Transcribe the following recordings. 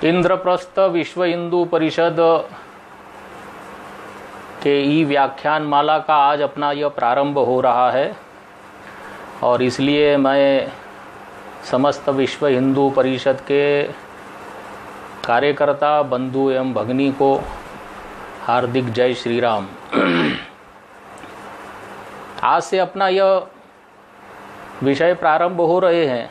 इंद्रप्रस्थ विश्व हिंदू परिषद के ई व्याख्यान माला का आज अपना यह प्रारंभ हो रहा है और इसलिए मैं समस्त विश्व हिंदू परिषद के कार्यकर्ता बंधु एवं भगिनी को हार्दिक जय श्री राम। आज से अपना यह विषय प्रारंभ हो रहे हैं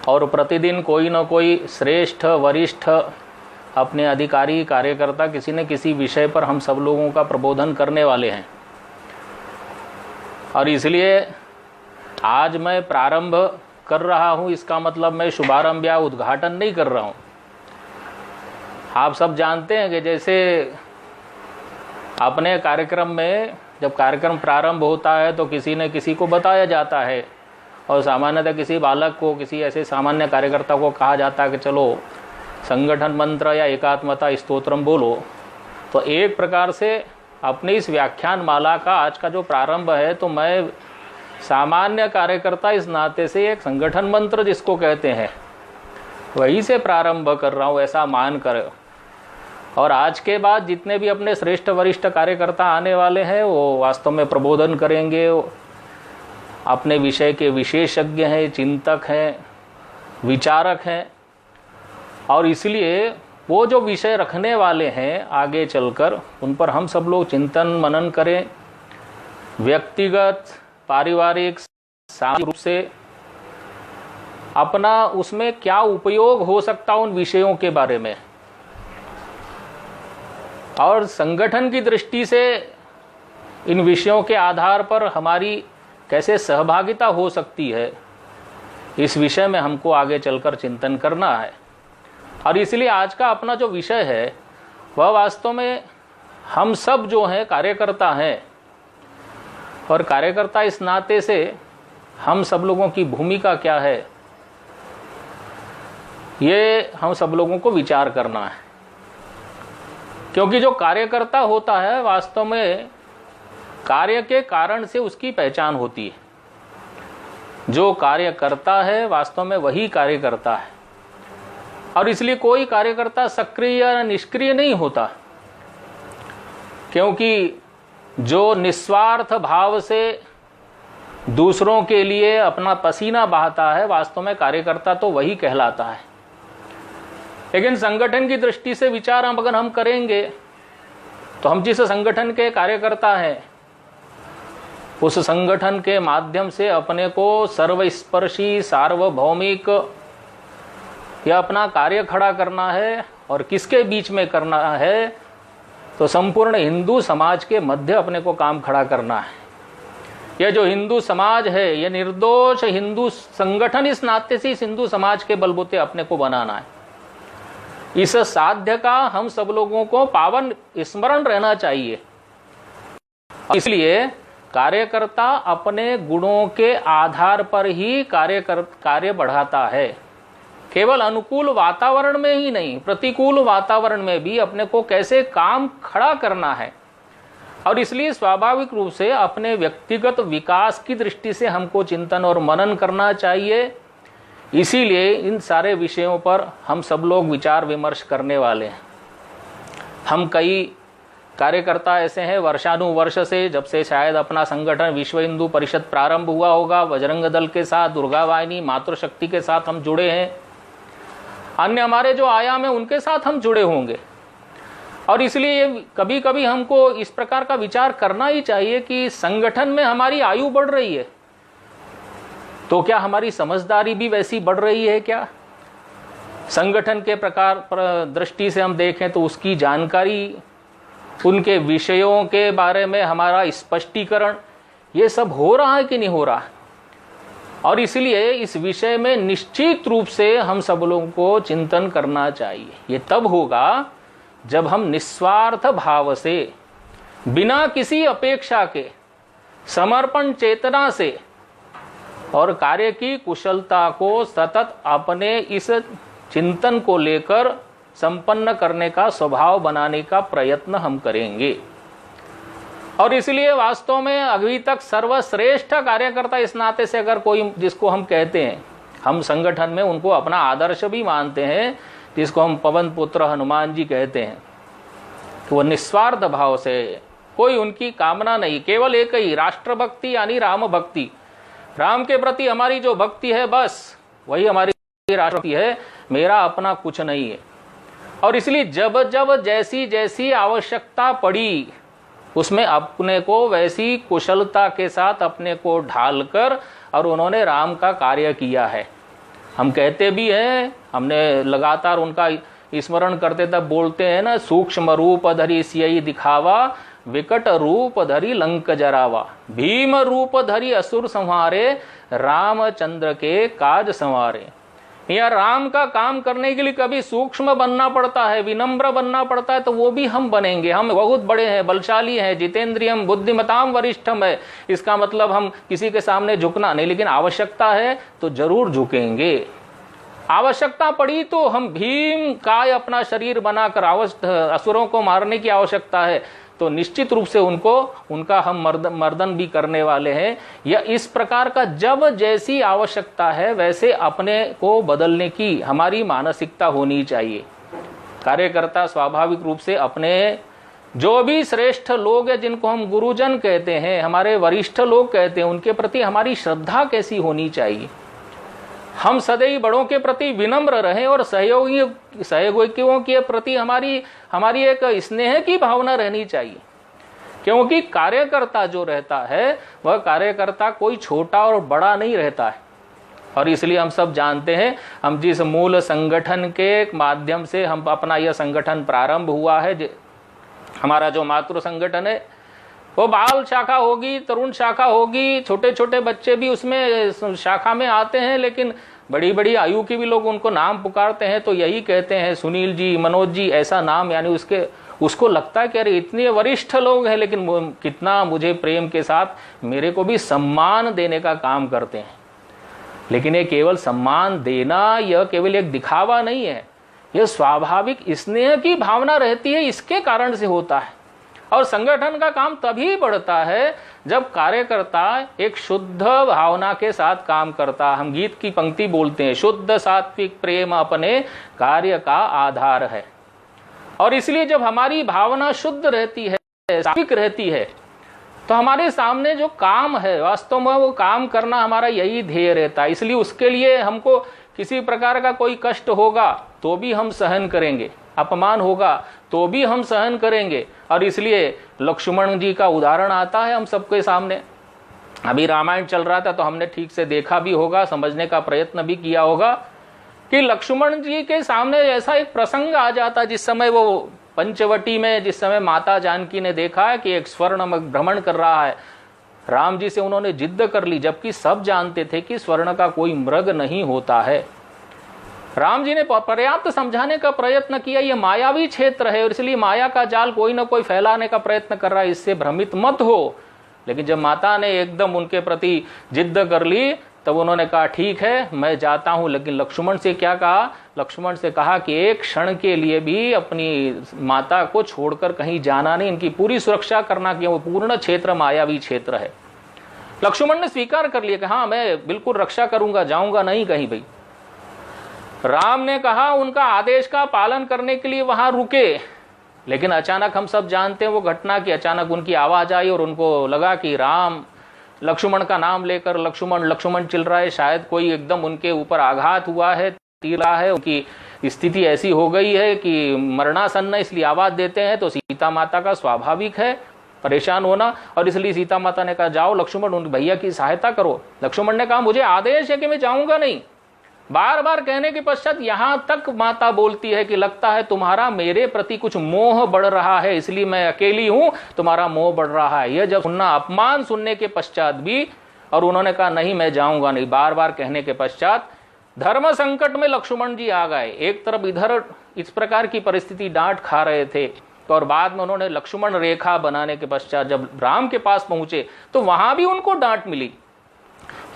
और प्रतिदिन कोई न कोई श्रेष्ठ वरिष्ठ अपने अधिकारी कार्यकर्ता किसी न किसी विषय पर हम सब लोगों का प्रबोधन करने वाले हैं और इसलिए आज मैं प्रारंभ कर रहा हूं। इसका मतलब मैं शुभारंभ या उद्घाटन नहीं कर रहा हूं। आप सब जानते हैं कि जैसे अपने कार्यक्रम में जब कार्यक्रम प्रारंभ होता है तो किसी न किसी को बताया जाता है और सामान्यतः किसी बालक को, किसी ऐसे सामान्य कार्यकर्ता को कहा जाता है कि चलो संगठन मंत्र या एकात्मता स्तोत्रम बोलो। तो एक प्रकार से अपनी इस व्याख्यान माला का आज का जो प्रारंभ है तो मैं सामान्य कार्यकर्ता इस नाते से एक संगठन मंत्र जिसको कहते हैं वही से प्रारंभ कर रहा हूँ, ऐसा मान कर। और आज के बाद जितने भी अपने श्रेष्ठ वरिष्ठ कार्यकर्ता आने वाले हैं वो वास्तव में प्रबोधन करेंगे, अपने विषय के विशेषज्ञ हैं, चिंतक हैं, विचारक हैं और इसलिए वो जो विषय रखने वाले हैं आगे चलकर उन पर हम सब लोग चिंतन मनन करें। व्यक्तिगत, पारिवारिक, सामाजिक रूप से अपना उसमें क्या उपयोग हो सकता उन विषयों के बारे में और संगठन की दृष्टि से इन विषयों के आधार पर हमारी कैसे सहभागिता हो सकती है, इस विषय में हमको आगे चलकर चिंतन करना है। और इसलिए आज का अपना जो विषय है वह वास्तव में हम सब जो हैं कार्यकर्ता हैं और कार्यकर्ता इस नाते से हम सब लोगों की भूमिका क्या है ये हम सब लोगों को विचार करना है। क्योंकि जो कार्यकर्ता होता है वास्तव में कार्य के कारण से उसकी पहचान होती है। जो कार्य करता है वास्तव में वही कार्य करता है और इसलिए कोई कार्यकर्ता सक्रिय या निष्क्रिय नहीं होता, क्योंकि जो निस्वार्थ भाव से दूसरों के लिए अपना पसीना बहाता है वास्तव में कार्यकर्ता तो वही कहलाता है। लेकिन संगठन की दृष्टि से विचार अगर हम करेंगे तो हम जिस संगठन के कार्यकर्ता हैं उस संगठन के माध्यम से अपने को सर्वस्पर्शी सार्वभौमिक यह अपना कार्य खड़ा करना है और किसके बीच में करना है तो संपूर्ण हिंदू समाज के मध्य अपने को काम खड़ा करना है। यह जो हिंदू समाज है यह निर्दोष हिंदू संगठन इस नाते से इस हिंदू समाज के बलबूते अपने को बनाना है। इस साध्य का हम सब लोगों को पावन स्मरण रहना चाहिए। इसलिए कार्यकर्ता अपने गुणों के आधार पर ही कार्य बढ़ाता है। केवल अनुकूल वातावरण में ही नहीं, प्रतिकूल वातावरण में भी अपने को कैसे काम खड़ा करना है। और इसलिए स्वाभाविक रूप से अपने व्यक्तिगत विकास की दृष्टि से हमको चिंतन और मनन करना चाहिए। इसीलिए इन सारे विषयों पर हम सब लोग विचार विमर्श करने वाले हैं। हम कई कार्यकर्ता ऐसे हैं वर्षानुवर्ष से, जब से शायद अपना संगठन विश्व हिंदू परिषद प्रारंभ हुआ होगा, बजरंग दल के साथ, दुर्गा वाहिनी, मातृशक्ति के साथ हम जुड़े हैं। अन्य हमारे जो आयाम है उनके साथ हम जुड़े होंगे और इसलिए कभी कभी हमको इस प्रकार का विचार करना ही चाहिए कि संगठन में हमारी आयु बढ़ रही है तो क्या हमारी समझदारी भी वैसी बढ़ रही है क्या? संगठन के प्रकार पर दृष्टि से हम देखें तो उसकी जानकारी, उनके विषयों के बारे में हमारा स्पष्टीकरण ये सब हो रहा है कि नहीं हो रहा? और इसलिए इस विषय में निश्चित रूप से हम सब लोगों को चिंतन करना चाहिए। ये तब होगा जब हम निस्वार्थ भाव से, बिना किसी अपेक्षा के, समर्पण चेतना से और कार्य की कुशलता को सतत अपने इस चिंतन को लेकर संपन्न करने का स्वभाव बनाने का प्रयत्न हम करेंगे। और इसलिए वास्तव में अभी तक सर्वश्रेष्ठ कार्यकर्ता इस नाते से अगर कोई जिसको हम कहते हैं, हम संगठन में उनको अपना आदर्श भी मानते हैं जिसको हम पवन पुत्र हनुमान जी कहते हैं, तो वो निस्वार्थ भाव से, कोई उनकी कामना नहीं, केवल एक ही राष्ट्र भक्ति यानी राम भक्ति, राम के प्रति हमारी जो भक्ति है बस वही हमारी राष्ट्र भक्ति है, मेरा अपना कुछ नहीं है। और इसलिए जब जब जैसी जैसी आवश्यकता पड़ी उसमें अपने को वैसी कुशलता के साथ अपने को ढालकर और उन्होंने राम का कार्य किया है। हम कहते भी हैं, हमने लगातार उनका स्मरण करते तब बोलते हैं ना, सूक्ष्म रूप धरी सियई दिखावा, विकट रूप धरी लंक जरावा, भीम रूप धरी असुर संहारे, रामचंद्र के काज संवारे। या राम का काम करने के लिए कभी सूक्ष्म बनना पड़ता है, विनम्र बनना पड़ता है, तो वो भी हम बनेंगे। हम बहुत बड़े हैं, बलशाली हैं, जितेंद्रियम बुद्धिमताम वरिष्ठम है, इसका मतलब हम किसी के सामने झुकना नहीं, लेकिन आवश्यकता है तो जरूर झुकेंगे। आवश्यकता पड़ी तो हम भीम काय अपना शरीर बनाकर असुरों को मारने की आवश्यकता है तो निश्चित रूप से उनका हम मर्दन भी करने वाले हैं। या इस प्रकार का जब जैसी आवश्यकता है वैसे अपने को बदलने की हमारी मानसिकता होनी चाहिए। कार्यकर्ता स्वाभाविक रूप से अपने जो भी श्रेष्ठ लोग हैं, जिनको हम गुरुजन कहते हैं, हमारे वरिष्ठ लोग कहते हैं, उनके प्रति हमारी श्रद्धा कैसी होनी चाहिए। हम सदैव बड़ों के प्रति विनम्र रहें और सहयोगियों के प्रति हमारी एक स्नेह की भावना रहनी चाहिए। क्योंकि कार्यकर्ता जो रहता है वह कार्यकर्ता कोई छोटा और बड़ा नहीं रहता है। और इसलिए हम सब जानते हैं, हम जिस मूल संगठन के माध्यम से हम अपना यह संगठन प्रारंभ हुआ है, हमारा जो मातृ संगठन है, वो बाल शाखा होगी, तरुण शाखा होगी, छोटे छोटे बच्चे भी उसमें शाखा में आते हैं, लेकिन बड़ी बड़ी आयु के भी लोग उनको नाम पुकारते हैं तो यही कहते हैं सुनील जी, मनोज जी, ऐसा नाम, यानी उसको लगता है कि अरे इतने वरिष्ठ लोग हैं लेकिन कितना मुझे प्रेम के साथ मेरे को भी सम्मान देने का काम करते हैं। लेकिन ये केवल सम्मान देना यह केवल एक दिखावा नहीं है, यह स्वाभाविक स्नेह की भावना रहती है, इसके कारण से होता है। और संगठन का काम तभी बढ़ता है जब कार्यकर्ता एक शुद्ध भावना के साथ काम करता। हम गीत की पंक्ति बोलते हैं, शुद्ध सात्विक प्रेम अपने कार्य का आधार है। और इसलिए जब हमारी भावना शुद्ध रहती है, सात्विक रहती है, तो हमारे सामने जो काम है वास्तव में वो काम करना हमारा यही ध्येय रहता है। इसलिए उसके लिए हमको किसी प्रकार का कोई कष्ट होगा तो भी हम सहन करेंगे, अपमान होगा तो भी हम सहन करेंगे। और इसलिए लक्ष्मण जी का उदाहरण आता है हम सबके सामने। अभी रामायण चल रहा था तो हमने ठीक से देखा भी होगा, समझने का प्रयत्न भी किया होगा कि लक्ष्मण जी के सामने ऐसा एक प्रसंग आ जाता जिस समय वो पंचवटी में, जिस समय माता जानकी ने देखा है कि एक स्वर्ण भ्रमण कर रहा है, राम जी से उन्होंने जिद्द कर ली, जबकि सब जानते थे कि स्वर्ण का कोई मृग नहीं होता है। राम जी ने पर्याप्त समझाने का प्रयत्न किया, ये मायावी क्षेत्र है और इसलिए माया का जाल कोई ना कोई फैलाने का प्रयत्न कर रहा है, इससे भ्रमित मत हो। लेकिन जब माता ने एकदम उनके प्रति जिद्द कर ली तब उन्होंने कहा ठीक है मैं जाता हूं। लेकिन लक्ष्मण से क्या कहा? लक्ष्मण से कहा कि एक क्षण के लिए भी अपनी माता को छोड़कर कहीं जाना नहीं, इनकी पूरी सुरक्षा करना, कि वो पूर्ण क्षेत्र मायावी क्षेत्र है। लक्ष्मण ने स्वीकार कर लिया कि हाँ मैं बिल्कुल रक्षा करूंगा, जाऊंगा नहीं कहीं भाई। राम ने कहा उनका आदेश का पालन करने के लिए वहां रुके, लेकिन अचानक हम सब जानते हैं वो घटना की अचानक उनकी आवाज आई और उनको लगा कि राम लक्ष्मण का नाम लेकर लक्ष्मण लक्ष्मण चिल्ला रहा है, शायद कोई एकदम उनके ऊपर आघात हुआ है, तीर है, उनकी स्थिति ऐसी हो गई है कि मरणासन्न, इसलिए आवाज देते हैं। तो सीता माता का स्वाभाविक है परेशान होना, और इसलिए सीता माता ने कहा जाओ लक्ष्मण उन भैया की सहायता करो। लक्ष्मण ने कहा मुझे आदेश है कि मैं जाऊंगा नहीं। बार बार कहने के पश्चात यहां तक माता बोलती है कि लगता है तुम्हारा मेरे प्रति कुछ मोह बढ़ रहा है, इसलिए मैं अकेली हूं, तुम्हारा मोह बढ़ रहा है। यह जब सुनना, अपमान सुनने के पश्चात भी, और उन्होंने कहा नहीं मैं जाऊंगा नहीं, बार बार कहने के पश्चात धर्म संकट में लक्ष्मण जी आ गए। एक तरफ इधर इस प्रकार की परिस्थिति डांट खा रहे थे, तो और बाद में उन्होंने लक्ष्मण रेखा बनाने के पश्चात जब राम के पास पहुंचे तो वहां भी उनको डांट मिली,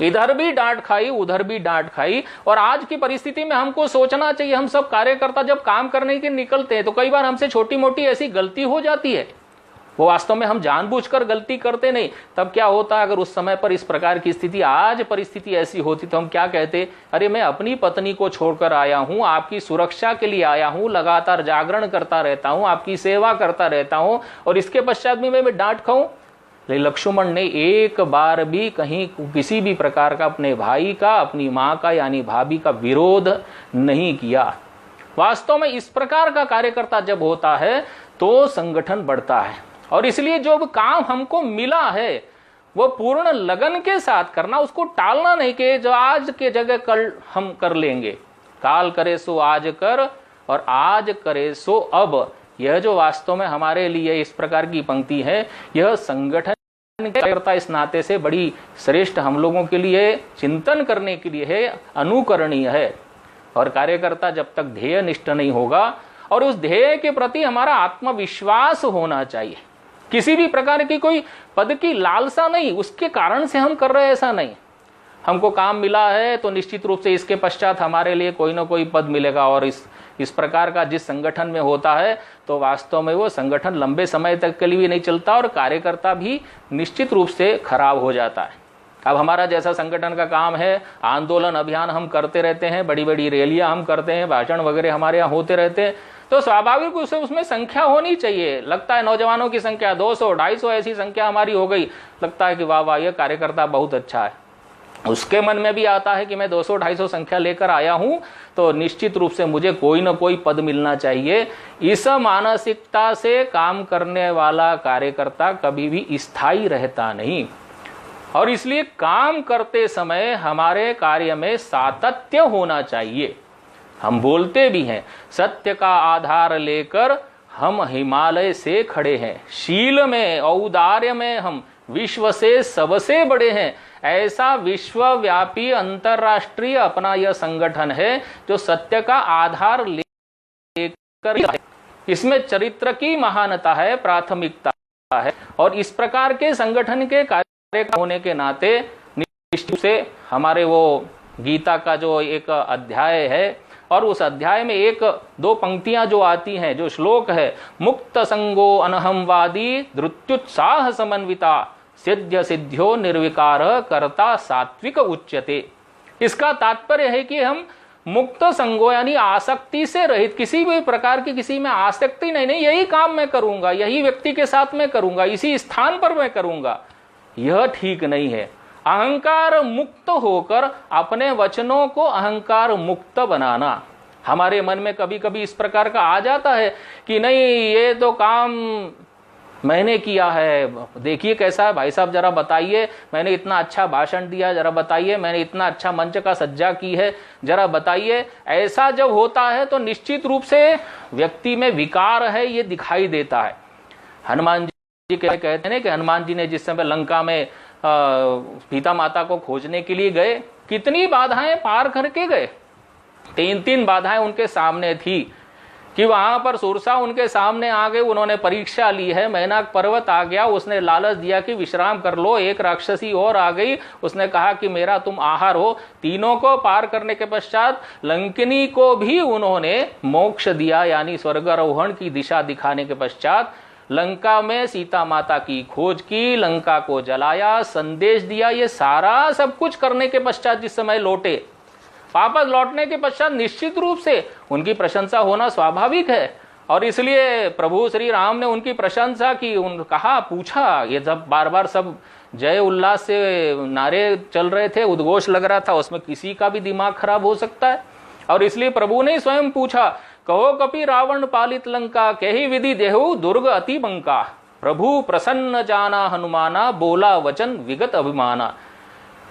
इधर भी डांट खाई उधर भी डांट खाई। और आज की परिस्थिति में हमको सोचना चाहिए, हम सब कार्यकर्ता जब काम करने के निकलते हैं तो कई बार हमसे छोटी मोटी ऐसी गलती हो जाती है, वो वास्तव में हम जानबूझकर गलती करते नहीं। तब क्या होता, अगर उस समय पर इस प्रकार की स्थिति, आज परिस्थिति ऐसी होती तो हम क्या कहते, अरे मैं अपनी पत्नी को छोड़कर आया हूं, आपकी सुरक्षा के लिए आया हूं, लगातार जागरण करता रहता हूं, आपकी सेवा करता रहता हूं, और इसके पश्चात भी मैं डांट खाऊं। लेकिन लक्ष्मण ने एक बार भी कहीं किसी भी प्रकार का अपने भाई का, अपनी मां का यानी भाभी का विरोध नहीं किया। वास्तव में इस प्रकार का कार्यकर्ता जब होता है तो संगठन बढ़ता है। और इसलिए जो काम हमको मिला है वो पूर्ण लगन के साथ करना, उसको टालना नहीं कि जो आज के जगह कल हम कर लेंगे, काल करे सो आज कर और आज करे सो अब। यह जो वास्तव में हमारे लिए इस प्रकार की पंक्ति है, यह संगठन कार्यकर्ता इस नाते से बड़ी श्रेष्ठ हम लोगों के लिए चिंतन करने के लिए है, अनुकरणीय है। और कार्यकर्ता जब तक ध्येय निष्ठ नहीं होगा, और उस ध्येय के प्रति हमारा आत्मविश्वास होना चाहिए, किसी भी प्रकार की कोई पद की लालसा नहीं, उसके कारण से हम कर रहे हैं ऐसा नहीं। हमको काम मिला है तो निश्चित रूप से इसके पश्चात हमारे लिए कोई ना कोई पद मिलेगा, और इस प्रकार का जिस संगठन में होता है तो वास्तव में वो संगठन लंबे समय तक के लिए भी नहीं चलता, और कार्यकर्ता भी निश्चित रूप से खराब हो जाता है। अब हमारा जैसा संगठन का काम है, आंदोलन अभियान हम करते रहते हैं, बड़ी बड़ी रैलियां हम करते हैं, भाषण वगैरह हमारे यहाँ होते रहते हैं, तो स्वाभाविक रूप से उसमें संख्या होनी चाहिए। लगता है नौजवानों की संख्या 200, 250 ऐसी संख्या हमारी हो गई, लगता है कि वाह वाह ये कार्यकर्ता बहुत अच्छा है। उसके मन में भी आता है कि मैं 200, 250 संख्या लेकर आया हूं तो निश्चित रूप से मुझे कोई ना कोई पद मिलना चाहिए। इस मानसिकता से काम करने वाला कार्यकर्ता कभी भी स्थायी रहता नहीं। और इसलिए काम करते समय हमारे कार्य में सातत्य होना चाहिए। हम बोलते भी हैं, सत्य का आधार लेकर हम हिमालय से खड़े हैं, शील में औदार्य में हम विश्व से सबसे बड़े हैं। ऐसा विश्वव्यापी अंतरराष्ट्रीय अपना यह संगठन है जो सत्य का आधार लेकर, इसमें चरित्र की महानता है, प्राथमिकता है। और इस प्रकार के संगठन के कार्य होने के नाते निश्चित से हमारे वो गीता का जो एक अध्याय है, और उस अध्याय में एक दो पंक्तियां जो आती हैं, जो श्लोक है, मुक्त संगो अनहमवादी धृत्युत्साह समन्विता सिद्ध सिद्ध्यो निर्विकार कर्ता सात्विक उच्यते। इसका तात्पर्य है कि हम मुक्त संगो यानी आसक्ति से रहित, किसी भी प्रकार की किसी में आसक्ति नहीं, यही काम मैं करूंगा, यही व्यक्ति के साथ मैं करूंगा, इसी स्थान पर मैं करूंगा, यह ठीक नहीं है। अहंकार मुक्त होकर अपने वचनों को अहंकार मुक्त बनाना। हमारे मन में कभी कभी इस प्रकार का आ जाता है कि नहीं ये तो काम मैंने किया है, देखिए कैसा है भाई साहब, जरा बताइए, मैंने इतना अच्छा भाषण दिया, जरा बताइए, मैंने इतना अच्छा मंच का सज्जा की है, जरा बताइए। ऐसा जब होता है तो निश्चित रूप से व्यक्ति में विकार है, ये दिखाई देता है। हनुमान जी कहते हैं कि हनुमान जी ने जिस समय लंका में सीता माता को खोजने के लिए गए, कितनी बाधाएं पार करके गए। 3 बाधाएं उनके सामने थी कि वहां पर सुरसा उनके सामने आ गए, उन्होंने परीक्षा ली है। मैनाक पर्वत आ गया, उसने लालच दिया कि विश्राम कर लो। एक राक्षसी और आ गई, उसने कहा कि मेरा तुम आहार हो। तीनों को पार करने के पश्चात लंकिनी को भी उन्होंने मोक्ष दिया, यानी स्वर्गारोहण की दिशा दिखाने के पश्चात लंका में सीता माता की खोज की, लंका को जलाया, संदेश दिया। ये सारा सब कुछ करने के पश्चात जिस समय लौटे, वापस लौटने के पश्चात निश्चित रूप से उनकी प्रशंसा होना स्वाभाविक है। और इसलिए प्रभु श्री राम ने उनकी प्रशंसा की, कहा, पूछा। ये जब बार बार सब जय उल्लास से नारे चल रहे थे, उद्घोष लग रहा था, उसमें किसी का भी दिमाग खराब हो सकता है। और इसलिए प्रभु ने स्वयं पूछा, कहो कपि रावण पालित लंका, कही विधि देहु दुर्ग अति बंका। प्रभु प्रसन्न जाना हनुमाना, बोला वचन विगत अभिमाना।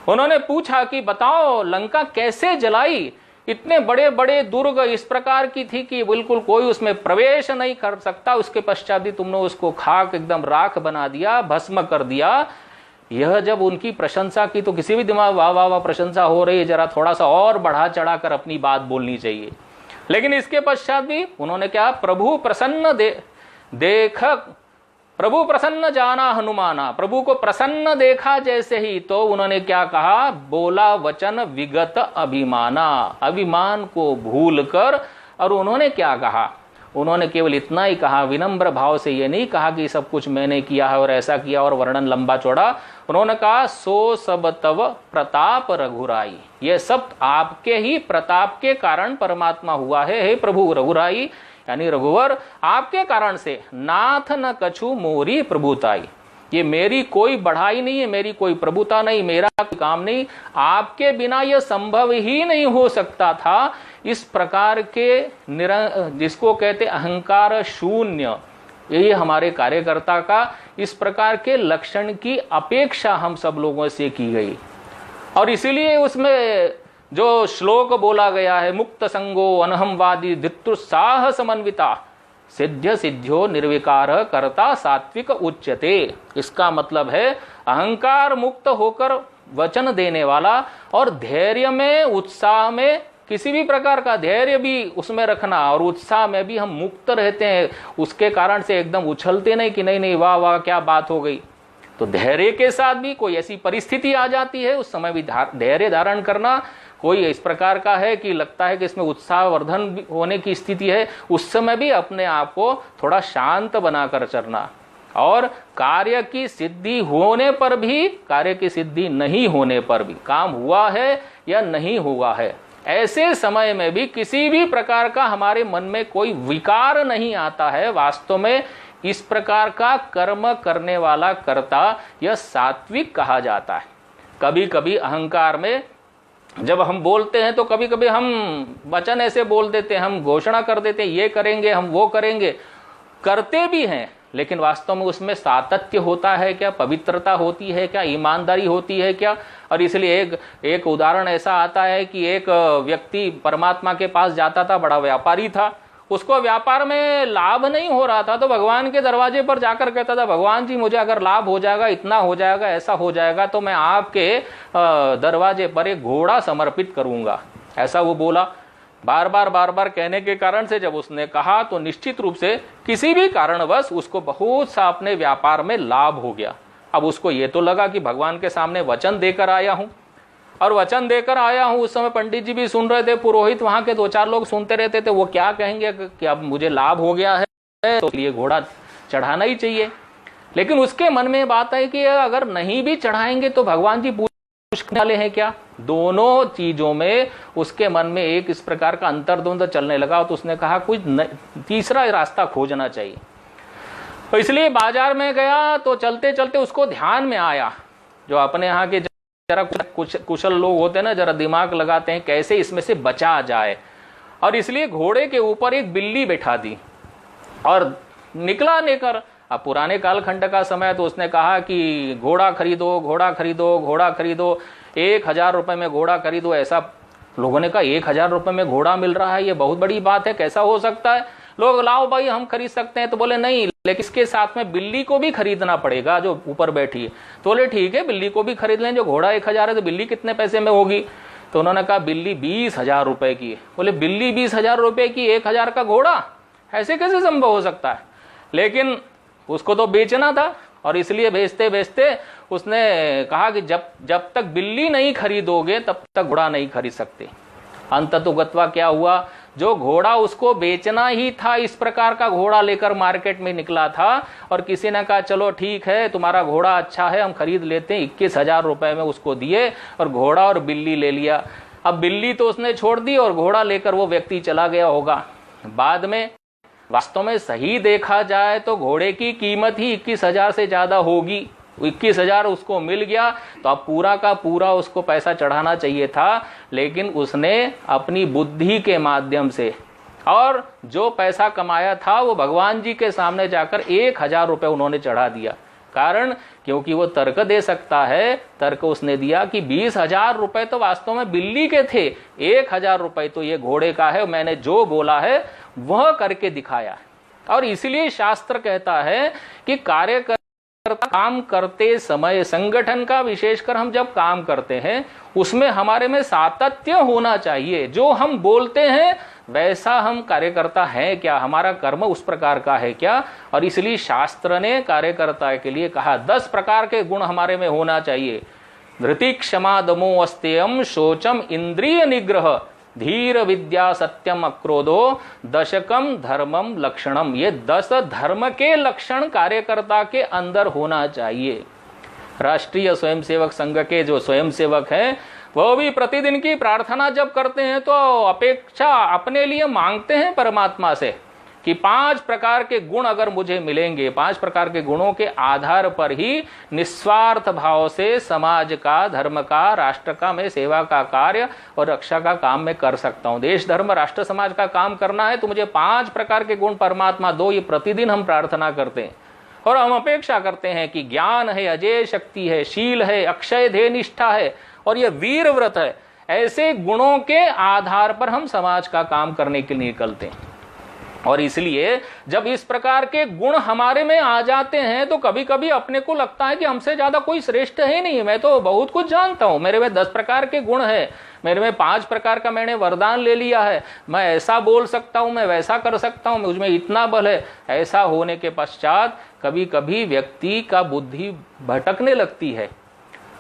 उन्होंने पूछा कि बताओ लंका कैसे जलाई, इतने बड़े बड़े दुर्ग इस प्रकार की थी कि बिल्कुल कोई उसमें प्रवेश नहीं कर सकता। उसके पश्चात भी तुमने उसको खाक एकदम राख बना दिया, भस्म कर दिया। यह जब उनकी प्रशंसा की तो किसी भी दिमाग वाह वाह वाह प्रशंसा हो रही है, जरा थोड़ा सा और बढ़ा चढ़ा कर अपनी बात बोलनी चाहिए। लेकिन इसके पश्चात भी उन्होंने क्या, प्रभु प्रसन्न देख प्रभु प्रसन्न जाना हनुमाना, प्रभु को प्रसन्न देखा जैसे ही तो उन्होंने क्या कहा, बोला वचन विगत अभिमाना, अभिमान को भूल कर। और उन्होंने क्या कहा, उन्होंने केवल इतना ही कहा, विनम्र भाव से ये नहीं कहा कि सब कुछ मैंने किया है और ऐसा किया और वर्णन लंबा चौड़ा। उन्होंने कहा सो सब तव प्रताप रघुराई, ये सब आपके ही प्रताप के कारण परमात्मा हुआ है। हे प्रभु रघुराई यानी रघुवर, आपके कारण से नाथ न कछु मोरी प्रभुताई, ये मेरी कोई बढ़ाई नहीं है, मेरी कोई प्रभुता नहीं, मेरा काम नहीं, आपके बिना यह संभव ही नहीं हो सकता था। इस प्रकार के जिसको कहते अहंकार शून्य, यही हमारे कार्यकर्ता का इस प्रकार के लक्षण की अपेक्षा हम सब लोगों से की गई। और इसीलिए उसमें जो श्लोक बोला गया है, मुक्त संगो अनहमवादी धित्रुत्साह समन्विता सिद्ध सिद्ध्यो निर्विकार कर्ता सात्विक उच्यते, इसका मतलब है अहंकार मुक्त होकर वचन देने वाला और धैर्य में उत्साह में किसी भी प्रकार का धैर्य भी उसमें रखना और उत्साह में भी हम मुक्त रहते हैं, उसके कारण से एकदम उछलते नहीं कि नहीं नहीं वाह वाह क्या बात हो गई। तो धैर्य के साथ भी कोई ऐसी परिस्थिति आ जाती है, उस समय भी धैर्य धारण करना, कोई इस प्रकार का है कि लगता है कि इसमें उत्साहवर्धन होने की स्थिति है, उस समय भी अपने आप को थोड़ा शांत बनाकर चलना। और कार्य की सिद्धि होने पर भी, कार्य की सिद्धि नहीं होने पर भी, काम हुआ है या नहीं हुआ है, ऐसे समय में भी किसी भी प्रकार का हमारे मन में कोई विकार नहीं आता है। वास्तव में इस प्रकार का कर्म करने वाला कर्ता यह सात्विक कहा जाता है। कभी कभी अहंकार में जब हम बोलते हैं तो कभी कभी हम वचन ऐसे बोल देते हैं, हम घोषणा कर देते हैं ये करेंगे हम वो करेंगे, करते भी हैं, लेकिन वास्तव में उसमें सातत्य होता है क्या, पवित्रता होती है क्या, ईमानदारी होती है क्या। और इसलिए एक उदाहरण ऐसा आता है कि एक व्यक्ति परमात्मा के पास जाता था, बड़ा व्यापारी था, उसको व्यापार में लाभ नहीं हो रहा था, तो भगवान के दरवाजे पर जाकर कहता था, भगवान जी मुझे अगर लाभ हो जाएगा, इतना हो जाएगा, ऐसा हो जाएगा, तो मैं आपके दरवाजे पर एक घोड़ा समर्पित करूंगा। ऐसा वो बोला। बार बार कहने के कारण से जब उसने कहा तो निश्चित रूप से किसी भी कारणवश उसको बहुत सा अपने व्यापार में लाभ हो गया। अब उसको ये तो लगा कि भगवान के सामने वचन देकर आया हूं, और वचन देकर आया हूं। उस समय पंडित जी भी सुन रहे थे, पुरोहित वहां के 2-4 लोग सुनते रहते थे, वो क्या कहेंगे कि अब मुझे लाभ हो गया है तो ये घोड़ा चढ़ाना ही चाहिए। लेकिन उसके मन में बात है कि अगर नहीं भी चढ़ाएंगे तो भगवान जी पूछने वाले हैं क्या। दोनों चीजों में उसके मन में एक इस प्रकार का अंतर्द्वंद चलने लगा, तो उसने कहा कुछ तीसरा रास्ता खोजना चाहिए। तो इसलिए बाजार में गया, तो चलते चलते उसको ध्यान में आया, जो अपने यहाँ के जरा कुछ कुशल लोग होते हैं ना, जरा दिमाग लगाते हैं कैसे इसमें से बचा जाए, और इसलिए घोड़े के ऊपर एक बिल्ली बैठा दी और निकला लेकर। अब पुराने कालखंड का समय, तो उसने कहा कि घोड़ा खरीदो घोड़ा खरीदो घोड़ा खरीदो, 1000 रुपए में घोड़ा खरीदो। ऐसा लोगों ने कहा 1000 रुपए में घोड़ा मिल रहा है, ये बहुत बड़ी बात है, कैसा हो सकता है। लोग लाओ भाई हम खरीद सकते हैं, तो बोले नहीं, लेकिन इसके साथ में बिल्ली को भी खरीदना पड़ेगा जो ऊपर बैठी है। तो बोले ठीक है बिल्ली को भी खरीद लें, जो घोड़ा 1000 है तो बिल्ली कितने पैसे में होगी। तो उन्होंने कहा बिल्ली 20,000 रुपए की है। बोले बिल्ली 20,000 रुपए की, 1000 का घोड़ा, ऐसे कैसे संभव हो सकता है। लेकिन उसको तो बेचना था, और इसलिए बेचते बेचते उसने कहा कि जब तक बिल्ली नहीं खरीदोगे तब तक घोड़ा नहीं खरीद सकते। अंततोगत्वा क्या हुआ, जो घोड़ा उसको बेचना ही था, इस प्रकार का घोड़ा लेकर मार्केट में निकला था, और किसी ने कहा चलो ठीक है तुम्हारा घोड़ा अच्छा है हम खरीद लेते हैं, 21,000 रुपए में उसको दिए, और घोड़ा और बिल्ली ले लिया। अब बिल्ली तो उसने छोड़ दी और घोड़ा लेकर वो व्यक्ति चला गया होगा। बाद में वास्तव में सही देखा जाए तो घोड़े की कीमत ही 21,000 से ज्यादा होगी। 21,000 उसको मिल गया, तो अब पूरा का पूरा उसको पैसा चढ़ाना चाहिए था, लेकिन उसने अपनी बुद्धि के माध्यम से और जो पैसा कमाया था वो भगवान जी के सामने जाकर 1000 रुपए उन्होंने चढ़ा दिया। कारण क्योंकि वो तर्क दे सकता है, तर्क उसने दिया कि 20,000 रुपए तो वास्तव में बिल्ली के थे, 1000 रुपए तो ये घोड़े का है, मैंने जो बोला है वह करके दिखाया। और इसीलिए शास्त्र कहता है कि काम करते समय, संगठन का विशेषकर हम जब काम करते हैं उसमें हमारे में सातत्य होना चाहिए। जो हम बोलते हैं वैसा हम कार्यकर्ता हैं क्या, हमारा कर्म उस प्रकार का है क्या। और इसलिए शास्त्र ने कार्यकर्ता के लिए कहा 10 प्रकार के गुण हमारे में होना चाहिए। धृति क्षमा दमो अस्तेयम शोचम इंद्रिय निग्रह धीर विद्या सत्यम अक्रोधो दशकम धर्मम लक्षणम। ये 10 धर्म के लक्षण कार्यकर्ता के अंदर होना चाहिए। राष्ट्रीय स्वयंसेवक संघ के जो स्वयंसेवक हैं वो भी प्रतिदिन की प्रार्थना जब करते हैं तो अपेक्षा अपने लिए मांगते हैं परमात्मा से कि 5 प्रकार के गुण अगर मुझे मिलेंगे, 5 प्रकार के गुणों के आधार पर ही निस्वार्थ भाव से समाज का, धर्म का, राष्ट्र का मैं सेवा का कार्य और रक्षा का काम मैं कर सकता हूं। देश, धर्म, राष्ट्र, समाज का काम करना है तो मुझे 5 प्रकार के गुण परमात्मा दो। ये प्रतिदिन हम प्रार्थना करते हैं और हम अपेक्षा करते हैं कि ज्ञान है, अजय शक्ति है, शील है, अक्षय ध्येय निष्ठा है और ये वीर व्रत है। ऐसे गुणों के आधार पर हम समाज का काम करने के लिए निकलते हैं। और इसलिए जब इस प्रकार के गुण हमारे में आ जाते हैं तो कभी कभी अपने को लगता है कि हमसे ज्यादा कोई श्रेष्ठ है नहीं, मैं तो बहुत कुछ जानता हूं, मेरे में 10 प्रकार के गुण है, मेरे में 5 प्रकार का मैंने वरदान ले लिया है, मैं ऐसा बोल सकता हूं, मैं वैसा कर सकता हूं, मुझमें इतना बल है। ऐसा होने के पश्चात कभी कभी व्यक्ति का बुद्धि भटकने लगती है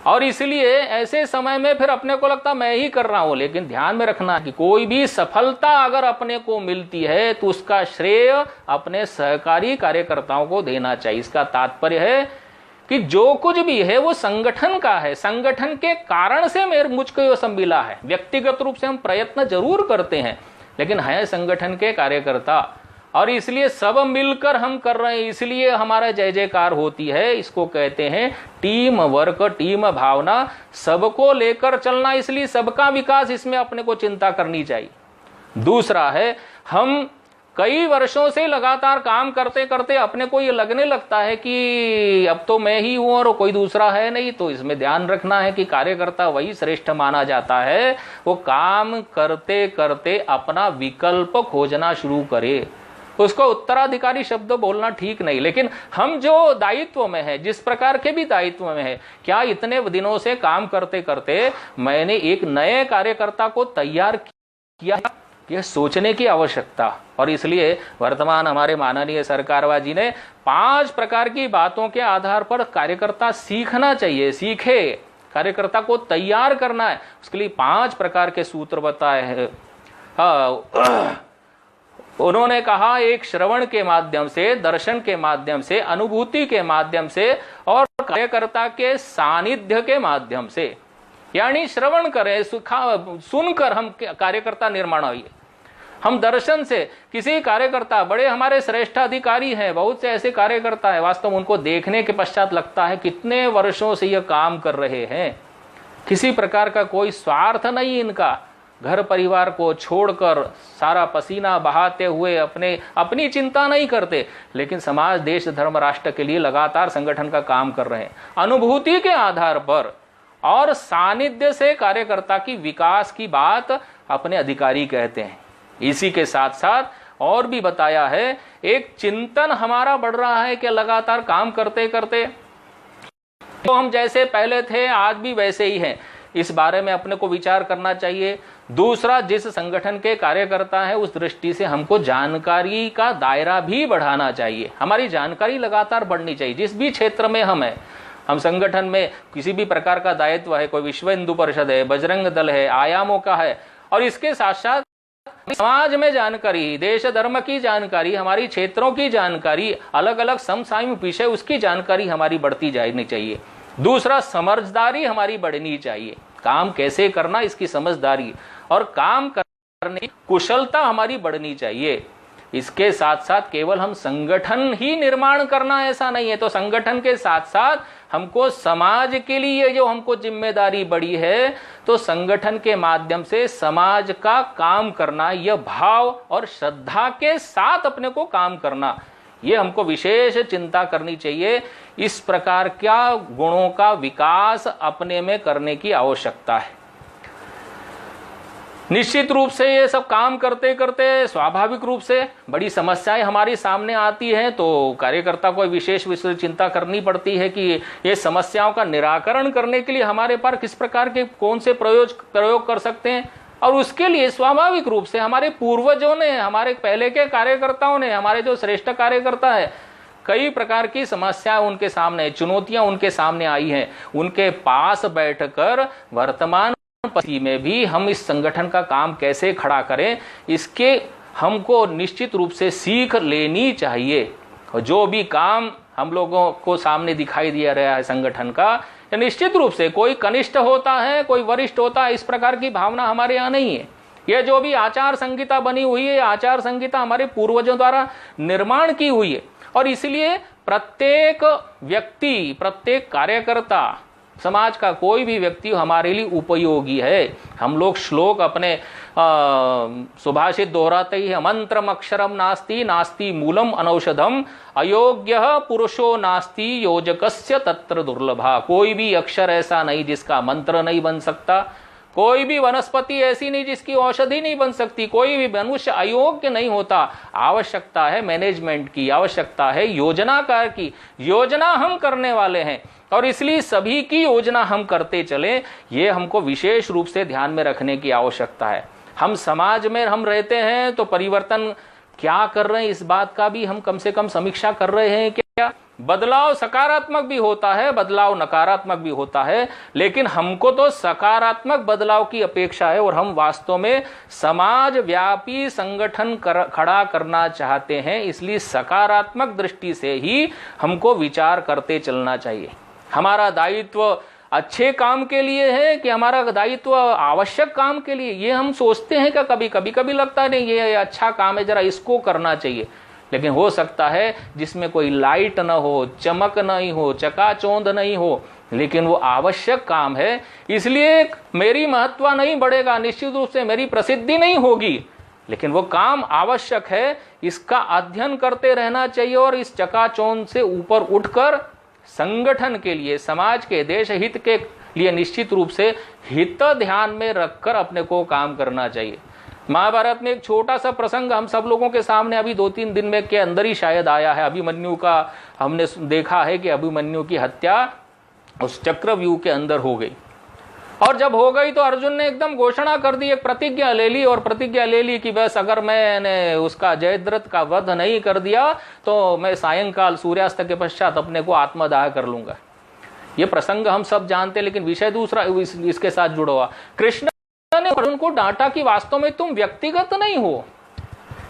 और इसलिए ऐसे समय में फिर अपने को लगता मैं ही कर रहा हूं। लेकिन ध्यान में रखना कि कोई भी सफलता अगर अपने को मिलती है तो उसका श्रेय अपने सहकारी कार्यकर्ताओं को देना चाहिए। इसका तात्पर्य है कि जो कुछ भी है वो संगठन का है, संगठन के कारण से मुझको ये सब मिला है। व्यक्तिगत रूप से हम प्रयत्न जरूर करते हैं लेकिन है संगठन के कार्यकर्ता और इसलिए सब मिलकर हम कर रहे हैं, इसलिए हमारा जय जयकार होती है। इसको कहते हैं टीम वर्क, टीम भावना, सबको लेकर चलना, इसलिए सबका विकास इसमें अपने को चिंता करनी चाहिए। दूसरा है, हम कई वर्षों से लगातार काम करते करते अपने को ये लगने लगता है कि अब तो मैं ही हूं और कोई दूसरा है नहीं। तो इसमें ध्यान रखना है कि कार्यकर्ता वही श्रेष्ठ माना जाता है वो काम करते करते अपना विकल्प खोजना शुरू करे। उसको उत्तराधिकारी शब्द बोलना ठीक नहीं, लेकिन हम जो दायित्व में है, जिस प्रकार के भी दायित्व में है, क्या इतने दिनों से काम करते करते मैंने एक नए कार्यकर्ता को तैयार किया, यह सोचने की आवश्यकता। और इसलिए वर्तमान हमारे माननीय सरकारवा जी ने 5 प्रकार की बातों के आधार पर कार्यकर्ता सीखना चाहिए, सीखे, कार्यकर्ता को तैयार करना है, उसके लिए 5 प्रकार के सूत्र बताए हैं। उन्होंने कहा एक श्रवण के माध्यम से, दर्शन के माध्यम से, अनुभूति के माध्यम से और कार्यकर्ता के सानिध्य के माध्यम से। यानी श्रवण करें, सुनकर हम कार्यकर्ता निर्माण हुई। हम दर्शन से किसी कार्यकर्ता, बड़े हमारे श्रेष्ठ अधिकारी हैं, बहुत से ऐसे कार्यकर्ता हैं, वास्तव में उनको देखने के पश्चात लगता है कितने वर्षों से ये काम कर रहे हैं, किसी प्रकार का कोई स्वार्थ नहीं इनका, घर परिवार को छोड़कर सारा पसीना बहाते हुए अपनी चिंता नहीं करते, लेकिन समाज, देश, धर्म, राष्ट्र के लिए लगातार संगठन का काम कर रहे हैं। अनुभूति के आधार पर और सानिध्य से कार्यकर्ता की विकास की बात अपने अधिकारी कहते हैं। इसी के साथ साथ और भी बताया है, एक चिंतन हमारा बढ़ रहा है कि लगातार काम करते करते तो हम जैसे पहले थे आज भी वैसे ही हैं, इस बारे में अपने को विचार करना चाहिए। दूसरा, जिस संगठन के कार्यकर्ता है उस दृष्टि से हमको जानकारी का दायरा भी बढ़ाना चाहिए। हमारी जानकारी लगातार बढ़नी चाहिए। जिस भी क्षेत्र में हम संगठन में किसी भी प्रकार का दायित्व है, कोई विश्व हिंदू परिषद है, बजरंग दल है, आयामों का है, और इसके साथ साथ समाज में जानकारी, देश धर्म की जानकारी, हमारी क्षेत्रों की जानकारी, अलग अलग समसामयिक विषय उसकी जानकारी हमारी बढ़ती जानी चाहिए। दूसरा, समझदारी हमारी बढ़नी चाहिए, काम कैसे करना इसकी समझदारी और काम करने की कुशलता हमारी बढ़नी चाहिए। इसके साथ साथ केवल हम संगठन ही निर्माण करना ऐसा नहीं है, तो संगठन के साथ साथ हमको समाज के लिए जो हमको जिम्मेदारी बड़ी है, तो संगठन के माध्यम से समाज का काम करना, यह भाव और श्रद्धा के साथ अपने को काम करना, ये हमको विशेष चिंता करनी चाहिए। इस प्रकार क्या गुणों का विकास अपने में करने की आवश्यकता है। निश्चित रूप से ये सब काम करते करते स्वाभाविक रूप से बड़ी समस्याएं हमारी सामने आती हैं, तो कार्यकर्ता को विशेष चिंता करनी पड़ती है कि ये समस्याओं का निराकरण करने के लिए हमारे पास किस प्रकार के कौन से प्रयोग कर सकते हैं। और उसके लिए स्वाभाविक रूप से हमारे पूर्वजों ने, हमारे पहले के कार्यकर्ताओं ने, हमारे जो श्रेष्ठ कार्यकर्ता है, कई प्रकार की समस्याएं उनके सामने, चुनौतियां उनके सामने आई हैं, उनके पास बैठकर वर्तमान परिस्थिति में भी हम इस संगठन का काम कैसे खड़ा करें, इसके हमको निश्चित रूप से सीख लेनी चाहिए। और जो भी काम हम लोगों को सामने दिखाई दिया रहा है संगठन का, निश्चित रूप से कोई कनिष्ठ होता है, कोई वरिष्ठ होता है, इस प्रकार की भावना हमारे यहाँ नहीं है। यह जो भी आचार संहिता बनी हुई है, आचार संहिता हमारे पूर्वजों द्वारा निर्माण की हुई है, और इसलिए प्रत्येक व्यक्ति, प्रत्येक कार्यकर्ता, समाज का कोई भी व्यक्ति हमारे लिए उपयोगी है। हम लोग श्लोक अपने सुभाषित दोहराते ही है, मंत्रम अक्षरम नास्ति नास्ति मूलम अनौषधम अयोग्य पुरुषो नास्ति योजकस्य तत्र दुर्लभा। कोई भी अक्षर ऐसा नहीं जिसका मंत्र नहीं बन सकता, कोई भी वनस्पति ऐसी नहीं जिसकी औषधि नहीं बन सकती, कोई भी मनुष्य अयोग्य नहीं होता। आवश्यकता है मैनेजमेंट की, आवश्यकता है योजनाकार की। योजना हम करने वाले हैं और इसलिए सभी की योजना हम करते चलें, ये हमको विशेष रूप से ध्यान में रखने की आवश्यकता है। हम समाज में हम रहते हैं तो परिवर्तन क्या कर रहे हैं, इस बात का भी हम कम से कम समीक्षा कर रहे हैं क्या? बदलाव सकारात्मक भी होता है, बदलाव नकारात्मक भी होता है, लेकिन हमको तो सकारात्मक बदलाव की अपेक्षा है और हम वास्तव में समाज व्यापी संगठन खड़ा करना चाहते हैं। इसलिए सकारात्मक दृष्टि से ही हमको विचार करते चलना चाहिए। हमारा दायित्व अच्छे काम के लिए है कि हमारा दायित्व आवश्यक काम के लिए, ये हम सोचते हैं कि कभी कभी लगता है नहीं ये अच्छा काम है, जरा इसको करना चाहिए। लेकिन हो सकता है जिसमें कोई लाइट न हो, चमक नहीं हो, चकाचौंध नहीं हो, लेकिन वो आवश्यक काम है, इसलिए मेरी महत्व नहीं बढ़ेगा, निश्चित रूप से मेरी प्रसिद्धि नहीं होगी, लेकिन वो काम आवश्यक है, इसका अध्ययन करते रहना चाहिए और इस चकाचौंध से ऊपर उठकर संगठन के लिए, समाज के, देश हित के लिए निश्चित रूप से हित ध्यान में रखकर अपने को काम करना चाहिए। महाभारत में एक छोटा सा प्रसंग हम सब लोगों के सामने अभी 2-3 दिन में के अंदर ही शायद आया है। अभिमन्यु का हमने देखा है कि अभिमन्यु की हत्या उस चक्रव्यूह के अंदर हो गई, और जब हो गई तो अर्जुन ने एकदम घोषणा कर दी, एक प्रतिज्ञा ले ली, और प्रतिज्ञा ले ली कि बस अगर मैंने उसका जयद्रथ का वध नहीं कर दिया तो मैं सायंकाल सूर्यास्त के पश्चात अपने को आत्मदाह कर लूंगा। ये प्रसंग हम सब जानते, लेकिन विषय दूसरा इसके साथ जुड़ा हुआ। कृष्ण ने अर्जुन को डांटा कि वास्तव में तुम व्यक्तिगत नहीं हो,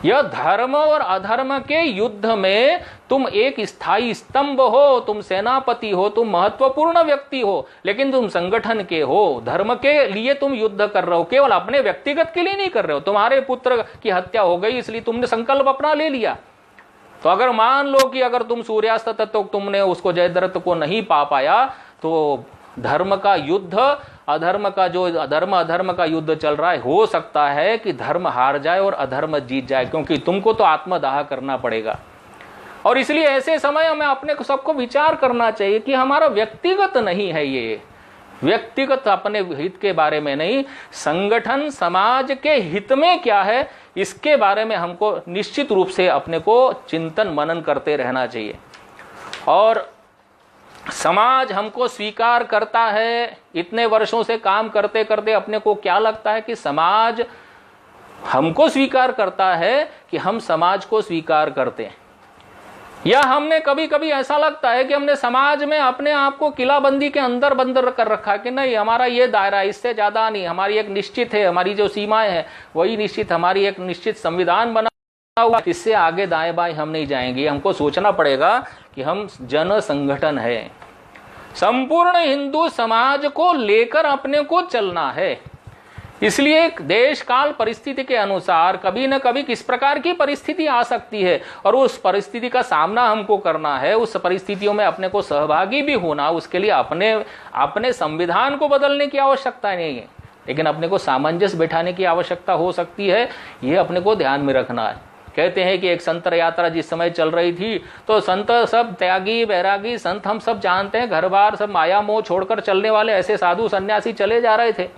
यह धर्म और अधर्म के युद्ध में तुम एक स्थायी स्तंभ हो, तुम सेनापति हो, तुम महत्वपूर्ण व्यक्ति हो, लेकिन तुम संगठन के हो, धर्म के लिए तुम युद्ध कर रहे हो, केवल अपने व्यक्तिगत के लिए नहीं कर रहे हो। तुम्हारे पुत्र की हत्या हो गई इसलिए तुमने संकल्प अपना ले लिया, तो अगर मान लो कि अगर तुम सूर्यास्त तक तो तुमने उसको जयद्रथ को नहीं पा पाया, तो धर्म का युद्ध, अधर्म का जो अधर्म का युद्ध चल रहा है, हो सकता है कि धर्म हार जाए और अधर्म जीत जाए, क्योंकि तुमको तो आत्मदाह करना पड़ेगा। और इसलिए ऐसे समय हमें अपने को सबको विचार करना चाहिए कि हमारा व्यक्तिगत नहीं है, ये व्यक्तिगत अपने हित के बारे में नहीं, संगठन समाज के हित में क्या है इसके बारे में हमको निश्चित रूप से अपने को चिंतन मनन करते रहना चाहिए। और समाज हमको स्वीकार करता है, इतने वर्षों से काम करते करते अपने को क्या लगता है कि समाज हमको स्वीकार करता है कि हम समाज को स्वीकार करते हैं, या हमने कभी कभी ऐसा लगता है कि हमने समाज में अपने आप को किलाबंदी के अंदर बंद कर रखा कि नहीं, हमारा ये दायरा, इससे ज्यादा नहीं, हमारी एक निश्चित है, हमारी जो सीमाएं हैं वही निश्चित, हमारी एक निश्चित संविधान बना हुआ, इससे आगे दाएं बाएं हम नहीं जाएंगे। हमको सोचना पड़ेगा कि हम जन संगठन है, संपूर्ण हिंदू समाज को लेकर अपने को चलना है। इसलिए देश काल परिस्थिति के अनुसार कभी न कभी किस प्रकार की परिस्थिति आ सकती है और उस परिस्थिति का सामना हमको करना है, उस परिस्थितियों में अपने को सहभागी भी होना, उसके लिए अपने संविधान को बदलने की आवश्यकता नहीं है, लेकिन अपने को सामंजस्य बैठाने की आवश्यकता हो सकती है। यह अपने को ध्यान में रखना है। कहते हैं कि एक संत यात्रा जिस समय चल रही थी तो संत सब त्यागी बैरागी संत हम सब जानते हैं, घर बार सब माया मोह छोड़कर चलने वाले ऐसे साधु सन्यासी चले जा रहे थे।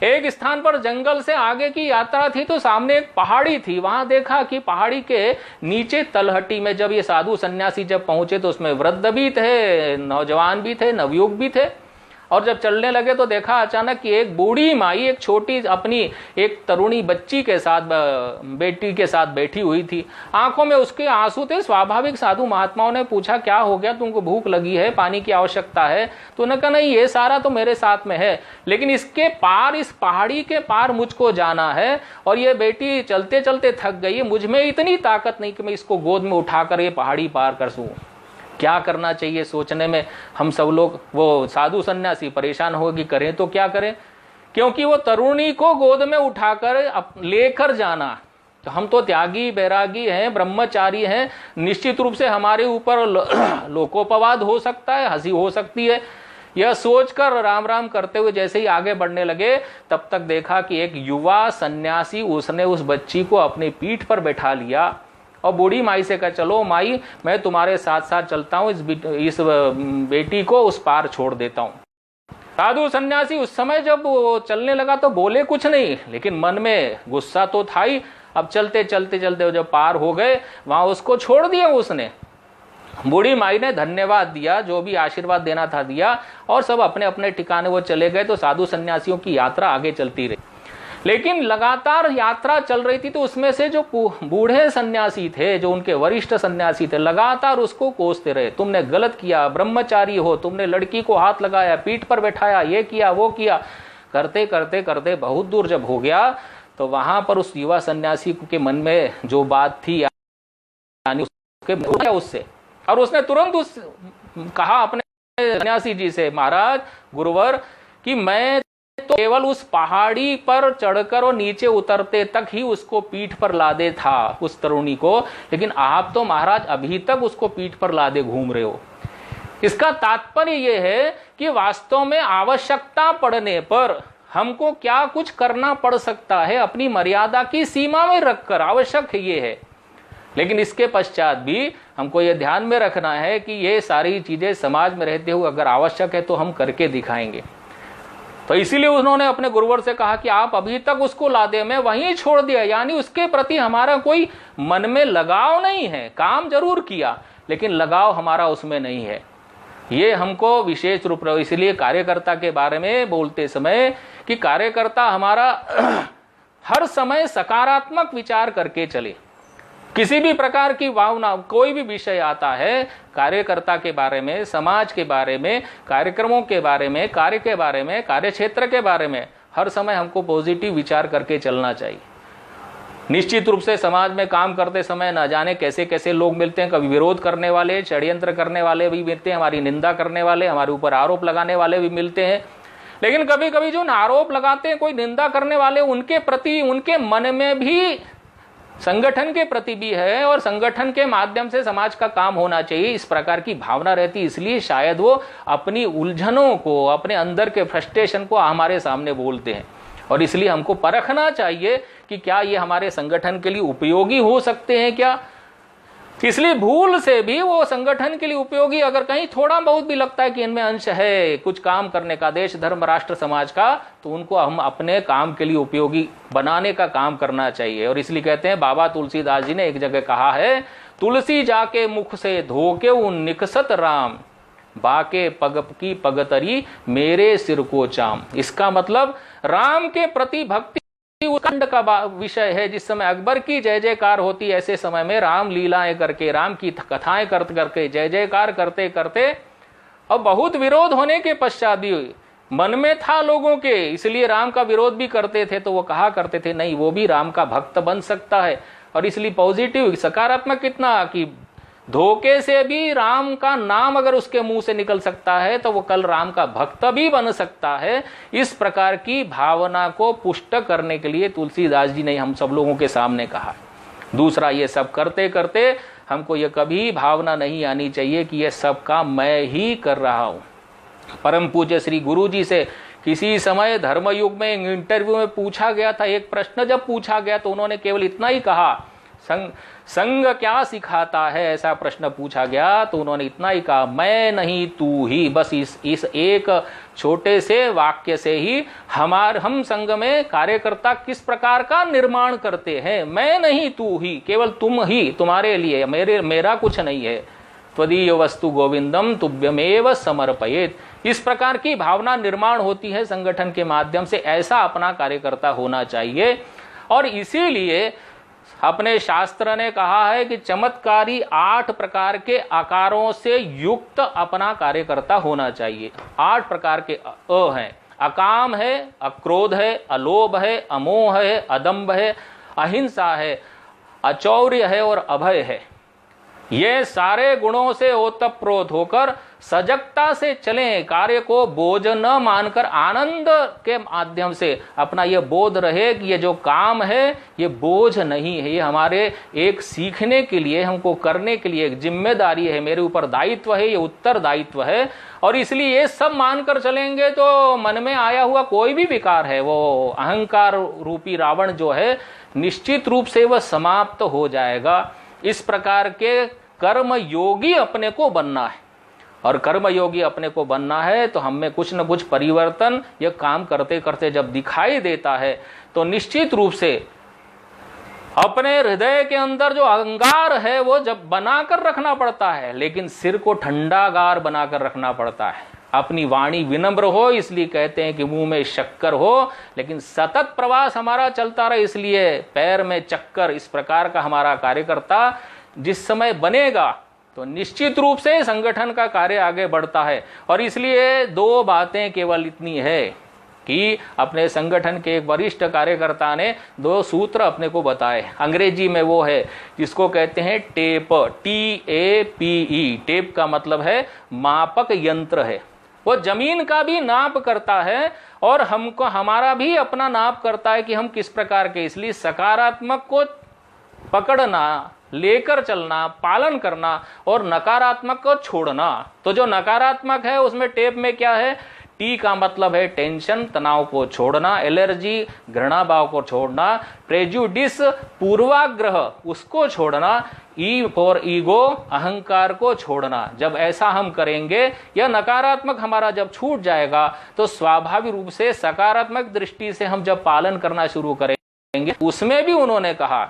एक स्थान पर जंगल से आगे की यात्रा थी तो सामने एक पहाड़ी थी, वहां देखा कि पहाड़ी के नीचे तलहटी में जब ये साधु सन्यासी जब पहुंचे तो उसमें वृद्ध भी थे, नौजवान भी थे, नवयुवक भी थे। और जब चलने लगे तो देखा अचानक कि एक बूढ़ी माई एक छोटी अपनी एक तरुणी बच्ची के साथ, बेटी के साथ बैठी हुई थी। आंखों में उसके आंसू थे। स्वाभाविक साधु महात्माओं ने पूछा क्या हो गया, तुमको भूख लगी है, पानी की आवश्यकता है? तो उन्होंने कहा नहीं, ये सारा तो मेरे साथ में है, लेकिन इसके पार, इस पहाड़ी के पार मुझको जाना है, और ये बेटी चलते चलते थक गई है, मुझ में इतनी ताकत नहीं कि मैं इसको गोद में उठाकर ये पहाड़ी पार कर सकूं। क्या करना चाहिए सोचने में हम सब लोग, वो साधु सन्यासी परेशान होगी, करें तो क्या करें, क्योंकि वो तरुणी को गोद में उठाकर लेकर जाना, तो हम तो त्यागी बैरागी हैं, ब्रह्मचारी हैं, निश्चित रूप से हमारे ऊपर लोकोपवाद हो सकता है, हंसी हो सकती है। यह सोचकर राम राम करते हुए जैसे ही आगे बढ़ने लगे, तब तक देखा कि एक युवा सन्यासी, उसने उस बच्ची को अपनी पीठ पर बैठा लिया और बूढ़ी माई से कहा चलो माई, मैं तुम्हारे साथ साथ चलता हूँ, इस बेटी को उस पार छोड़ देता हूँ। साधु सन्यासी उस समय जब वो चलने लगा तो बोले कुछ नहीं, लेकिन मन में गुस्सा तो था ही। अब चलते चलते चलते जब पार हो गए, वहां उसको छोड़ दिया उसने। बूढ़ी माई ने धन्यवाद दिया, जो भी आशीर्वाद देना था दिया, और सब अपने अपने ठिकाने वो चले गए। तो साधु सन्यासियों की यात्रा आगे चलती रही। लेकिन लगातार यात्रा चल रही थी, तो उसमें से जो बूढ़े सन्यासी थे, जो उनके वरिष्ठ सन्यासी थे, लगातार उसको कोसते रहे, तुमने गलत किया, ब्रह्मचारी हो, तुमने लड़की को हाथ लगाया, पीठ पर बैठाया, ये किया वो किया। करते करते करते बहुत दूर जब हो गया, तो वहां पर उस युवा सन्यासी के मन में जो बात थी, यानी उससे, और उसने तुरंत कहा अपने सन्यासी जी से, महाराज गुरुवर, कि मैं तो केवल उस पहाड़ी पर चढ़कर और नीचे उतरते तक ही उसको पीठ पर लादे था, उस तरुणी को, लेकिन आप तो महाराज अभी तक उसको पीठ पर लादे घूम रहे हो। इसका तात्पर्य यह है कि वास्तव में आवश्यकता पड़ने पर हमको क्या कुछ करना पड़ सकता है, अपनी मर्यादा की सीमा में रखकर, आवश्यक ये है। लेकिन इसके पश्चात भी हमको ये ध्यान में रखना है कि ये सारी चीजें समाज में रहते हुए अगर आवश्यक है तो हम करके दिखाएंगे। तो इसीलिए उन्होंने अपने गुरुवर से कहा कि आप अभी तक उसको लादे में वहीं छोड़ दिया, यानी उसके प्रति हमारा कोई मन में लगाव नहीं है। काम जरूर किया, लेकिन लगाव हमारा उसमें नहीं है। ये हमको विशेष रूप से, इसलिए कार्यकर्ता के बारे में बोलते समय कि कार्यकर्ता हमारा हर समय सकारात्मक विचार करके चले। किसी भी प्रकार की भावना, कोई भी विषय आता है, कार्यकर्ता के बारे में, समाज के बारे में, कार्यक्रमों के बारे में, कार्य के बारे में, कार्य क्षेत्र के बारे में, हर समय हमको पॉजिटिव विचार करके चलना चाहिए। निश्चित रूप से समाज में काम करते समय न जाने कैसे कैसे लोग मिलते हैं, कभी विरोध करने वाले, षड्यंत्र करने वाले भी मिलते हैं, हमारी निंदा करने वाले, हमारे ऊपर आरोप लगाने वाले भी मिलते हैं। लेकिन कभी कभी जो आरोप लगाते हैं, कोई निंदा करने वाले, उनके प्रति, उनके मन में भी संगठन के प्रति भी है, और संगठन के माध्यम से समाज का काम होना चाहिए, इस प्रकार की भावना रहती। इसलिए शायद वो अपनी उलझनों को, अपने अंदर के फ्रस्ट्रेशन को हमारे सामने बोलते हैं। और इसलिए हमको परखना चाहिए कि क्या ये हमारे संगठन के लिए उपयोगी हो सकते हैं क्या। इसलिए भूल से भी वो संगठन के लिए उपयोगी अगर कहीं थोड़ा बहुत भी लगता है कि इनमें अंश है कुछ काम करने का, देश धर्म राष्ट्र समाज का, तो उनको हम अपने काम के लिए उपयोगी बनाने का काम करना चाहिए। और इसलिए कहते हैं, बाबा तुलसीदास जी ने एक जगह कहा है, तुलसी जाके मुख से धोके उन निकसत राम, बाके पग की पगतरी मेरे सिर को चाम। इसका मतलब राम के प्रति भक्ति खंड का विषय है। जिस समय अकबर की जय जयकार होती, ऐसे समय में राम लीलाएं करके, राम की कथाएं करके, जय जयकार करते करते, और बहुत विरोध होने के पश्चात भी मन में था लोगों के, इसलिए राम का विरोध भी करते थे, तो वो कहा करते थे नहीं, वो भी राम का भक्त बन सकता है। और इसलिए पॉजिटिव, सकारात्मक कितना कि धोखे से भी राम का नाम अगर उसके मुंह से निकल सकता है, तो वो कल राम का भक्त भी बन सकता है। इस प्रकार की भावना को पुष्ट करने के लिए तुलसीदास जी ने हम सब लोगों के सामने कहा। दूसरा, ये सब करते करते हमको ये कभी भावना नहीं आनी चाहिए कि ये सब काम मैं ही कर रहा हूं। परम पूज्य श्री गुरु जी से किसी समय धर्मयुग में इंटरव्यू में पूछा गया था, एक प्रश्न जब पूछा गया तो उन्होंने केवल इतना ही कहा, संग क्या सिखाता है, ऐसा प्रश्न पूछा गया तो उन्होंने इतना ही कहा, मैं नहीं तू ही। बस इस एक छोटे से वाक्य से ही हम संघ में कार्यकर्ता किस प्रकार का निर्माण करते हैं। मैं नहीं तू ही, केवल तुम ही, तुम्हारे लिए, मेरा कुछ नहीं है। त्वदीय वस्तु गोविंदम तुभ्यमेव समर्पयेत। इस प्रकार की भावना निर्माण होती है संगठन के माध्यम से। ऐसा अपना कार्यकर्ता होना चाहिए। और इसीलिए अपने शास्त्र ने कहा है कि चमत्कारी 8 प्रकार के आकारों से युक्त अपना कार्यकर्ता होना चाहिए। 8 प्रकार के हैं। अकाम है, अक्रोध है, अलोभ है, अमोह है, अदम्भ है, अहिंसा है, अचौर्य है और अभय है। ये सारे गुणों से ओतप्रोत होकर सजगता से चलें, कार्य को बोझ न मानकर आनंद के माध्यम से अपना ये बोध रहे कि ये जो काम है ये बोझ नहीं है, ये हमारे एक सीखने के लिए, हमको करने के लिए एक जिम्मेदारी है, मेरे ऊपर दायित्व है, ये उत्तरदायित्व है। और इसलिए ये सब मानकर चलेंगे तो मन में आया हुआ कोई भी विकार है, वो अहंकार रूपी रावण जो है, निश्चित रूप से वह समाप्त हो जाएगा। इस प्रकार के कर्म योगी अपने को बनना है। और कर्म योगी अपने को बनना है तो हमें कुछ न कुछ परिवर्तन यह काम करते करते जब दिखाई देता है तो निश्चित रूप से अपने हृदय के अंदर जो अंगार है वो जब बनाकर रखना पड़ता है, लेकिन सिर को ठंडागार बनाकर रखना पड़ता है। अपनी वाणी विनम्र हो, इसलिए कहते हैं कि मुंह में शक्कर हो, लेकिन सतत प्रवास हमारा चलता रहे, इसलिए पैर में चक्कर। इस प्रकार का हमारा कार्यकर्ता जिस समय बनेगा तो निश्चित रूप से संगठन का कार्य आगे बढ़ता है। और इसलिए 2 बातें केवल इतनी है कि अपने संगठन के एक वरिष्ठ कार्यकर्ता ने 2 सूत्र अपने को बताए। अंग्रेजी में वो है जिसको कहते हैं टेप, TAPE। टेप का मतलब है मापक यंत्र है। वो जमीन का भी नाप करता है और हमको हमारा भी अपना नाप करता है कि हम किस प्रकार के। इसलिए सकारात्मक को पकड़ना, लेकर चलना, पालन करना और नकारात्मक को छोड़ना। तो जो नकारात्मक है उसमें टेप में क्या है, टी का मतलब है टेंशन, तनाव को छोड़ना, एलर्जी, घृणा भाव को छोड़ना, प्रेजुडिस, पूर्वाग्रह उसको छोड़ना, ई फॉर ईगो, अहंकार को छोड़ना। जब ऐसा हम करेंगे, यह नकारात्मक हमारा जब छूट जाएगा तो स्वाभाविक रूप से सकारात्मक दृष्टि से हम जब पालन करना शुरू करेंगे। उसमें भी उन्होंने कहा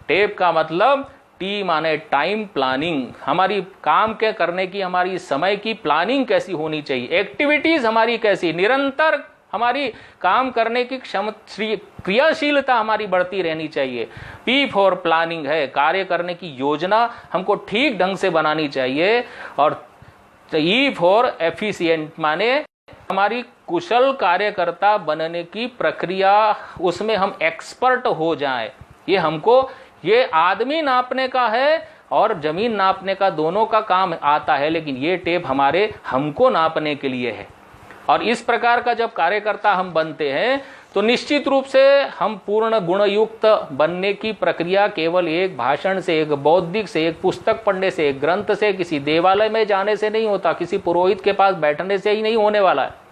टेप का मतलब टी माने टाइम प्लानिंग, हमारी काम के करने की, हमारी समय की प्लानिंग कैसी होनी चाहिए, एक्टिविटीज हमारी कैसी, निरंतर हमारी काम करने की क्रियाशीलता हमारी बढ़ती रहनी चाहिए। पी फॉर प्लानिंग है, कार्य करने की योजना हमको ठीक ढंग से बनानी चाहिए। और ई फॉर एफिशिएंट माने हमारी कुशल कार्यकर्ता बनने की प्रक्रिया, उसमें हम एक्सपर्ट हो जाएं। ये हमको, ये आदमी नापने का है और जमीन नापने का, दोनों का काम आता है, लेकिन ये टेप हमारे हमको नापने के लिए है। और इस प्रकार का जब कार्यकर्ता हम बनते हैं तो निश्चित रूप से हम पूर्ण गुणयुक्त बनने की प्रक्रिया केवल एक भाषण से, एक बौद्धिक से, एक पुस्तक पढ़ने से, एक ग्रंथ से, किसी देवालय में जाने से नहीं होता, किसी पुरोहित के पास बैठने से ही नहीं होने वाला है।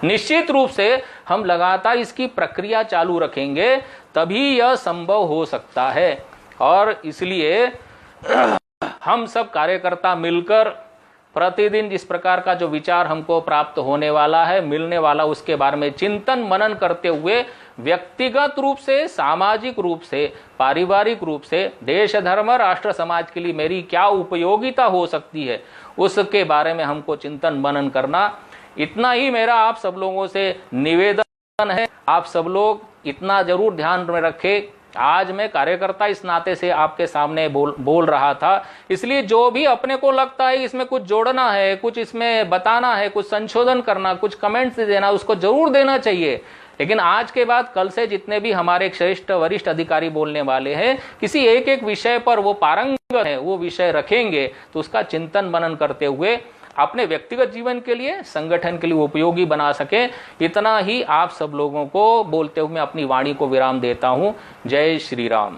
निश्चित रूप से हम लगातार इसकी प्रक्रिया चालू रखेंगे तभी यह संभव हो सकता है। और इसलिए हम सब कार्यकर्ता मिलकर प्रतिदिन जिस प्रकार का जो विचार हमको प्राप्त होने वाला है, मिलने वाला, उसके बारे में चिंतन मनन करते हुए व्यक्तिगत रूप से, सामाजिक रूप से, पारिवारिक रूप से, देश धर्म राष्ट्र समाज के लिए मेरी क्या उपयोगिता हो सकती है, उसके बारे में हमको चिंतन मनन करना। इतना ही मेरा आप सब लोगों से निवेदन है। आप सब लोग इतना जरूर ध्यान में रखें। आज मैं कार्यकर्ता इस नाते से आपके सामने बोल रहा था, इसलिए जो भी अपने को लगता है इसमें कुछ जोड़ना है, कुछ इसमें बताना है, कुछ संशोधन करना, कुछ कमेंट्स देना, उसको जरूर देना चाहिए। लेकिन आज के बाद कल से जितने भी हमारे श्रेष्ठ वरिष्ठ अधिकारी बोलने वाले हैं, किसी एक एक विषय पर वो पारंगत है, वो विषय रखेंगे तो उसका चिंतन मनन करते हुए अपने व्यक्तिगत जीवन के लिए, संगठन के लिए उपयोगी बना सके। इतना ही आप सब लोगों को बोलते हुए मैं अपनी वाणी को विराम देता हूं। जय श्री राम।